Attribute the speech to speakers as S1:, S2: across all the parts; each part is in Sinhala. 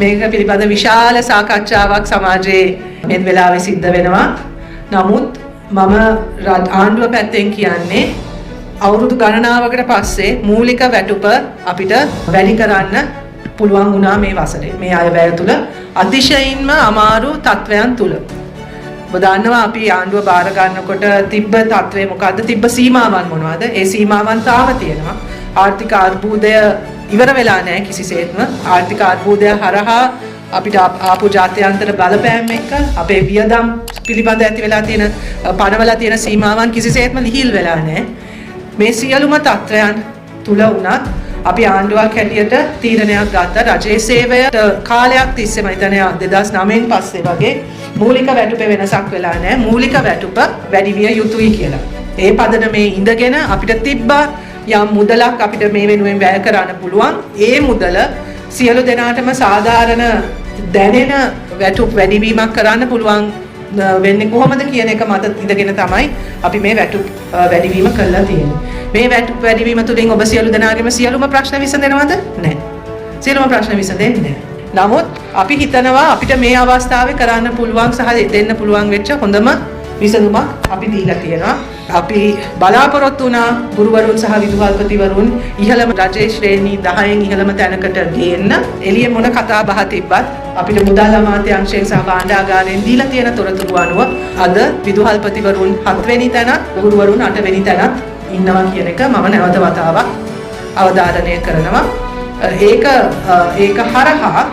S1: මේක පිළිබඳ විශාල සාකච්ඡාවක් සමාජයේ මේ වෙලාවේ සිද්ධ වෙනවා. නමුත් මම ආණ්ඩුව පැත්තෙන් කියන්නේ අවුරුදු ගණනාවකට පස්සේ මූලික වැටුප අපිට වැඩි කරන්න පුළුවන් වුණා මේ වසරේ. මේ අයවැය තුල අතිශයින්ම අමාරු තත්වයන් තුල. ඔබ දන්නවා අපි ආණ්ඩුව බාර ගන්නකොට තිබ්බ තත්වය මොකද්ද? තිබ්බ සීමාවන් මොනවද? ඒ සීමාවන් තාම තියෙනවා. ආර්ථික අර්බුදය ඉවර වෙලා නැහැ කිසිසේත්ම. ආර්ථික අර්බුදය හරහා අපිට ආපු ජාත්‍යන්තර බලපෑම් එක්ක අපේ වියදම් පිළිබඳ ඇති වෙලා තියෙන පනවලා තියෙන සීමාවන් කිසිසේත්ම ලිහිල් වෙලා නැහැ. මේ සියලුම තත්ත්වයන් තුල වුණත් අපි ආණ්ඩුවක් හැටියට තීරණයක් ගත්තා රජයේ සේවයට කාලයක් තිස්සේම හිතන්නේ 2009න් පස්සේ වගේ මූලික වැටුපේ වෙනසක් වෙලා නැහැ. මූලික වැටුප වැඩි විය යුතුයි කියලා. ඒ පදනමේ ඉඳගෙන අපිට තිබ්බා යම් මුදලක් අපිට මේ වෙනුවෙන් වැය කරන්න පුළුවන්. ඒ මුදල සියලු දෙනාටම සාධාරණ දැනෙන වැටුප් වැඩිවීමක් කරන්න පුළුවන් වෙන්නේ කොහොමද කියන එක මත ඉඳගෙන තමයි අපි මේ වැටුප් වැඩිවීම කළා තියෙන්නේ. මේ වැටුප් වැඩිවීම තුළින් ඔබ සියලු දෙනාගේම සියලුම ප්‍රශ්න විසඳෙනවද? නැහැ. සියලුම ප්‍රශ්න විසඳෙන්නේ නැහැ. නමුත් අපි හිතනවා අපිට මේ අවස්ථාවේ කරන්න පුළුවන් සහ දෙන්න පුළුවන් වෙච්ච හොඳම විසඳුමක් අපි දීලා තියෙනවා. අපි බලාපොරොත්තු වුණා ගුරුවරුන් සහ විදුහල්පතිවරුන් ඉහළම රජයේ ශ්‍රේණි 10න් ඉහළම තැනකට ගේන්න. එළිය මොන කතා බහ තිබ්බත් අපිට මුදල් අමාත්‍යාංශයෙන් සහ භාණ්ඩාගාරයෙන් දීලා තියෙන තොරතුරු අනුව අද විදුහල්පතිවරුන් 7 වෙනි තැන, ගුරුවරුන් 8 වෙනි තැනත් ඉන්නවා කියන එක මම නැවත වතාවක් අවධාරණය කරනවා. ඒක හරහා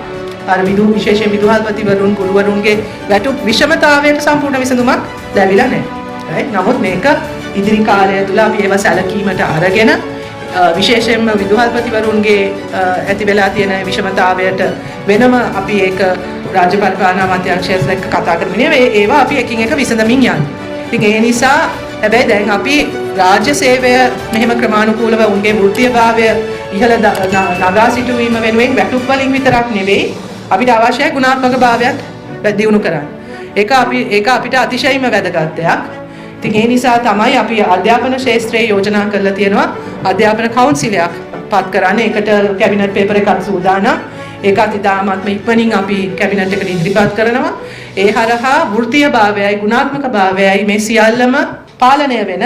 S1: අර විශේෂයෙන් විදුහල්පතිවරුන් ගුරුවරුන්ගේ වැටුප් විෂමතාවයට සම්පූර්ණ විසඳුමක් ලැබිලා නැහැ. right? නමුත් මේක ඉදිරි කාලය තුල අපි ඒව සැලකීමට අරගෙන විශේෂයෙන්ම විදුහල්පතිවරුන්ගේ ඇති වෙලා තියෙන විෂමතාවයට වෙනම අපි ඒක රාජ්‍ය පරිපාලන අමාත්‍යාංශයත් එක්ක කතා කරමින් ඒවා අපි එකින් එක විසඳමින් යන්නේ. ඉතින් ඒ නිසා හැබැයි දැන් අපි රාජ්‍ය සේවය මෙහෙම ක්‍රමානුකූලව උන්ගේ වෘත්තීයභාවය ඉහළ නගා සිටුවීම වෙනුවෙන් වැටුප් වලින් විතරක් නෙවෙයි අපිට අවශ්‍යයි ගුණාත්මක භාවයක් දියුණු කරන්න. ඒක අපිට අතිශයින්ම වැදගත් දෙයක්. ඉතින් ඒ නිසා තමයි අපි අධ්‍යාපන ශාස්ත්‍රයේ යෝජනා කරලා තියෙනවා අධ්‍යාපන කවුන්සිලයක් පත් කරන්න. ඒකට කැබිනට් පේපර් එකක් සූදානම්. ඒකත් ඉතාමත්ම ඉක්මනින් අපි කැබිනට් එකට ඉදිරිපත් කරනවා. ඒ හරහා වෘත්තීය භාවයයි ගුණාත්මක භාවයයි මේ සියල්ලම පාලනය වෙන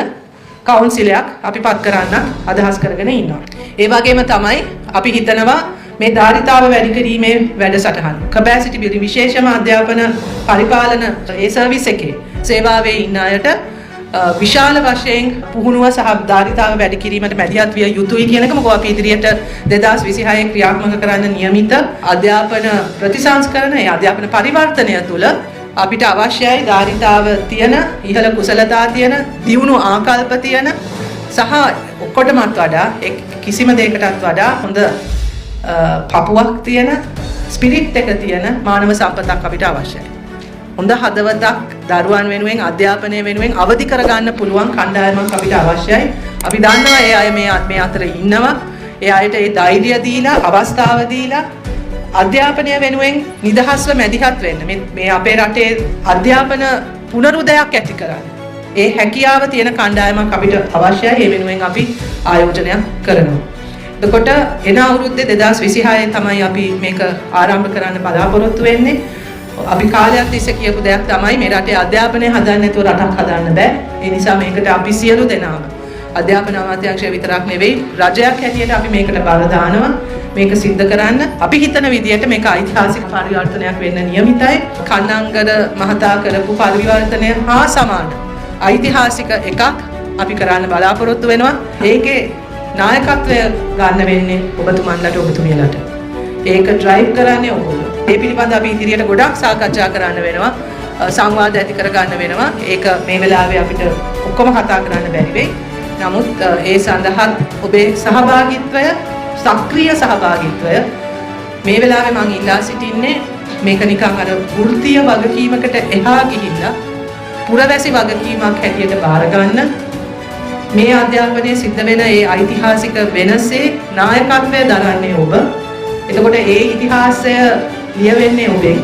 S1: කවුන්සිලයක් අපි පත් කරන්න අදහස් කරගෙන ඉන්නවා. ඒ වගේම තමයි අපි හිතනවා මේ ධාරිතාව වැඩි කිරීමේ වැඩසටහන capacity building විශේෂම අධ්‍යාපන පරිපාලන ඒ සර්විස් එකේ සේවාවේ ඉන්න අයට විශාල වශයෙන් පුහුණුව සහ ධාරිතාව වැඩි කිරීමට මැදිහත් විය යුතුයි කියන එක මොකද අපි ඉදිරියට 2026 ක්‍රියාත්මක කරන්න නියමිත අධ්‍යාපන ප්‍රතිසංස්කරණ ඒ අධ්‍යාපන පරිවර්තනය තුළ අපිට අවශ්‍යයි ධාරිතාව තියෙන ඉහළ කුසලතා තියෙන දියුණු ආකල්ප තියෙන සහ ඔක්කොටමත් වඩා කිසිම දෙයකටත් වඩා හොඳ පපුවක් තියෙන ස්පිරිට් එක තියෙන මානව සම්පතක් අපිට අවශ්‍යයි. හොඳ හදවතක් දරුවන් වෙනුවෙන් අධ්‍යාපනය වෙනුවෙන් අවදි කරගන්න පුළුවන් කණ්ඩායමක් අපිට අවශ්‍යයි. අපි දන්නවා ඒ අය මේ අතර ඉන්නවා. ඒ අයට ඒ ධෛර්යය දීලා අවස්ථාව දීලා අධ්‍යාපනය වෙනුවෙන් නිදහස්ව මැදිහත් වෙන්න මේ අපේ රටේ අධ්‍යාපන පුනරුදයක් ඇති කරන්න. ඒ හැකියාව තියෙන කණ්ඩායමක් අපිට අවශ්‍යයි. ඒ වෙනුවෙන් අපි ආයෝජනයක් කරනවා. එතකොට එන අවුරුද්දේ 2026 තමයි අපි මේක ආරම්භ කරන්න බලාපොරොත්තු වෙන්නේ. අපි කාලයක් තිස්සේ කියපු දෙයක් තමයි මේ රටේ අධ්‍යාපනය හදන්න නැතුව රටක් හදන්න බෑ. ඒ නිසා මේකට අපි සියලු දෙනාම අධ්‍යාපන අමාත්‍යාංශය විතරක් නෙවෙයි රජයක් හැටියට අපි මේකට බල දානවා. මේක සිද්ධ කරන්න අපි හිතන විදිහට මේක ඓතිහාසික පරිවර්තනයක් වෙන්න නියමිතයි. කන්නංගර මහතා කරපු පරිවර්තනය හා සමාන ඓතිහාසික එකක් අපි කරන්න බලාපොරොත්තු වෙනවා. ඒකේ නායකත්වය ගන්න වෙන්නේ ඔබතුමන්ලට ඔබතුමියලට. ඒක ඩ්‍රයිව් කරන්නේ ඔයගොල්ලෝ. ඒ පිළිබඳව අපි ඉදිරියට ගොඩක් සාකච්ඡා කරන්න වෙනවා. සංවාද ඇති කර ගන්න වෙනවා. ඒක මේ වෙලාවේ අපිට ඔක්කොම කතා කරන්න බැරි වෙයි. නමුත් ඒ සඳහා ඔබේ සහභාගීත්වය සක්‍රීය සහභාගීත්වය මේ වෙලාවේ මම ඉල්ලා සිටින්නේ මේක නිකන් අර වෘත්තීය වගකීමකට එහා ගිහිල්ලා පුරවැසි වගකීමක් හැටියට බාර ගන්න. මේ අධ්‍යාපනයේ සිද්ධ වෙන ඒ ඓතිහාසික වෙනසේ නායකත්වය දරන්නේ ඔබ. එතකොට ඒ ඉතිහාසය ලියවෙන්නේ ඔබෙන්.